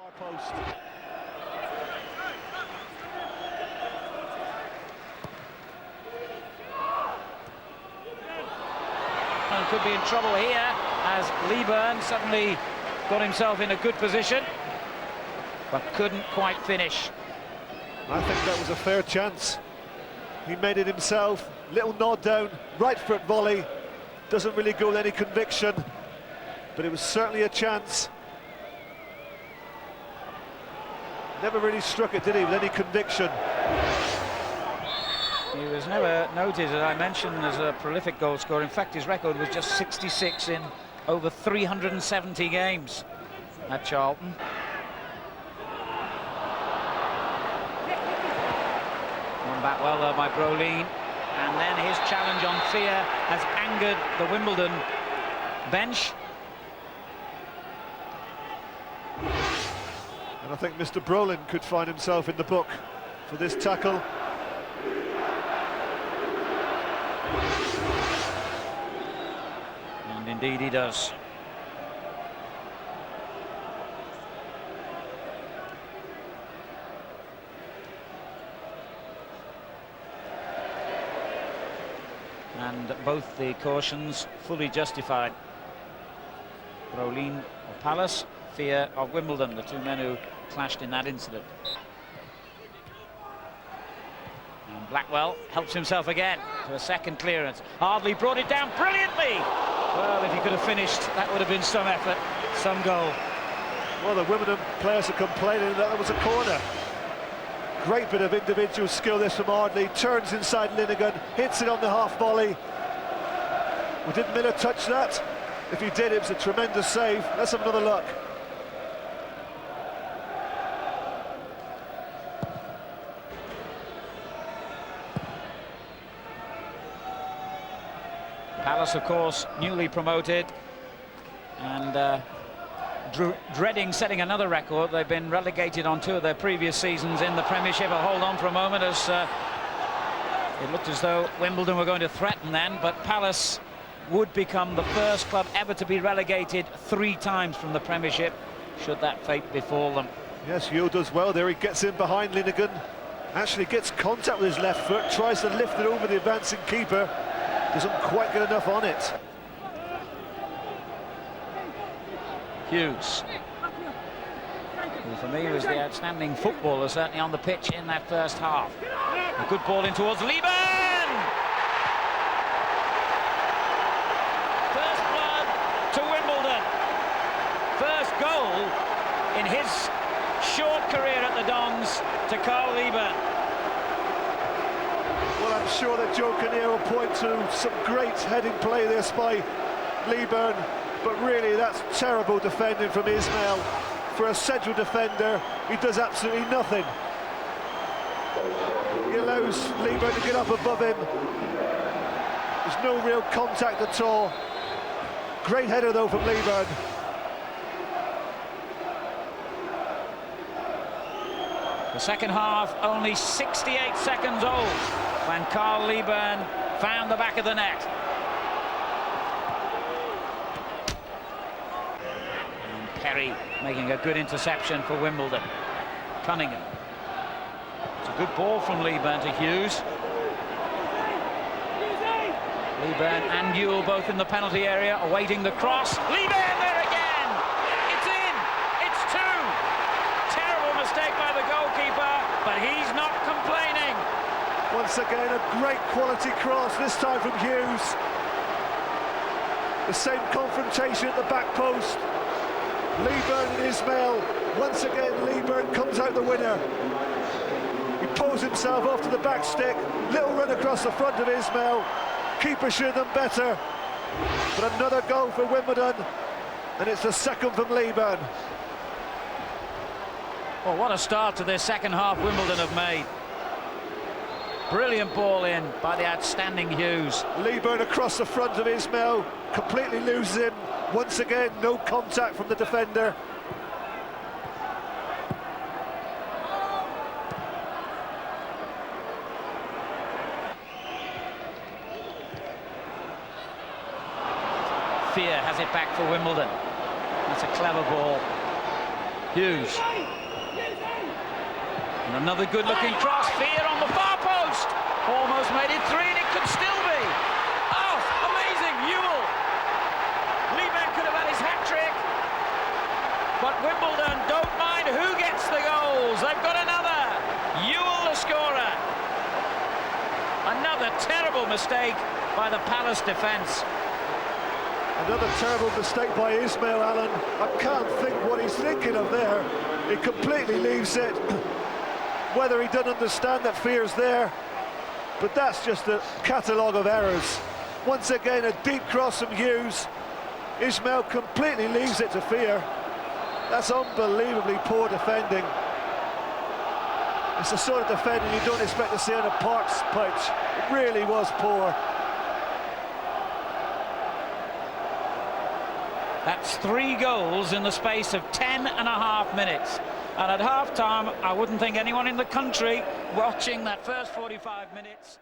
Far post. And could be in trouble here as Leaburn suddenly got himself in a good position, but couldn't quite finish. I think that was a fair chance. He made it himself. Little nod down, right foot volley. Doesn't really go with any conviction, but it was certainly a chance. Never really struck it, did he, with any conviction? He was never noted, as I mentioned, as a prolific goal scorer. In fact, his record was just 66 in over 370 games at Charlton. Won back well there by Brolin. And then his challenge on Fear has angered the Wimbledon bench. And I think Mr. Brolin could find himself in the book for this tackle. And indeed he does. And both the cautions fully justified. Brolin of Palace, Fear of Wimbledon, the two men who clashed in that incident. And Blackwell helps himself again to a second clearance. Hardly brought it down brilliantly. Well, if he could have finished, that would have been some effort, some goal. Well, the Wimbledon players are complaining that was a corner. Great bit of individual skill this from Ardley. Turns inside Linnigan, hits it on the half volley. Well, did Miller touch that? If he did, it was a tremendous save. Let's have another look. Palace, of course, newly promoted and dreading setting another record. They've been relegated on two of their previous seasons in the Premiership. I'll hold on for a moment as it looked as though Wimbledon were going to threaten then, but Palace would become the first club ever to be relegated 3 times from the Premiership, should that fate befall them. Yes, Yo does well there. He gets in behind Linnigan, actually gets contact with his left foot, tries to lift it over the advancing keeper, doesn't quite get enough on it. Hughes, who for me was the outstanding footballer certainly on the pitch in that first half. A good ball in towards Leaburn! First blood to Wimbledon. First goal in his short career at the Dons to Carl Leaburn. Well, I'm sure that Joe Kinnear will point to some great heading play this by Leaburn, but really that's terrible defending from Ismail. For a central defender, he does absolutely nothing. He allows Leaburn to get up above him. There's no real contact at all. Great header though from Leaburn. The second half only 68 seconds old when Carl Leaburn found the back of the net. And Perry making a good interception for Wimbledon. Cunningham. It's a good ball from Leaburn to Hughes. Leaburn and Ewell both in the penalty area, awaiting the cross. Leaburn there again! It's in! It's 2! Terrible mistake by the goalkeeper, but he's not complaining. Once again, a great quality cross, this time from Hughes. The same confrontation at the back post. Leaburn and Ismail. Once again, Leaburn comes out the winner. He pulls himself off to the back stick. Little run across the front of Ismail. Keeper should have done better. But another goal for Wimbledon, and it's the second from Leaburn. Well, what a start to this second half Wimbledon have made. Brilliant ball in by the outstanding Hughes. Leaburn across the front of Ismail, completely loses him. Once again, no contact from the defender. Fear has it back for Wimbledon. That's a clever ball. Hughes. And another good-looking cross. Fear on the far post. Almost made it 3, and it could still be. Oh, amazing! Ewell. Leaburn could have had his hat-trick. But Wimbledon don't mind who gets the goals. They've got another. Ewell the scorer. Another terrible mistake by the Palace defence. Another terrible mistake by Ismail Allen. I can't think what he's thinking of there. He completely leaves it. Whether he doesn't understand that Fear's there, but that's just a catalogue of errors. Once again, a deep cross from Hughes. Ismail completely leaves it to Fear. That's unbelievably poor defending. It's the sort of defending you don't expect to see on a Parks pitch. It really was poor. That's 3 goals in the space of 10.5 minutes. And at half-time, I wouldn't think anyone in the country watching that first 45 minutes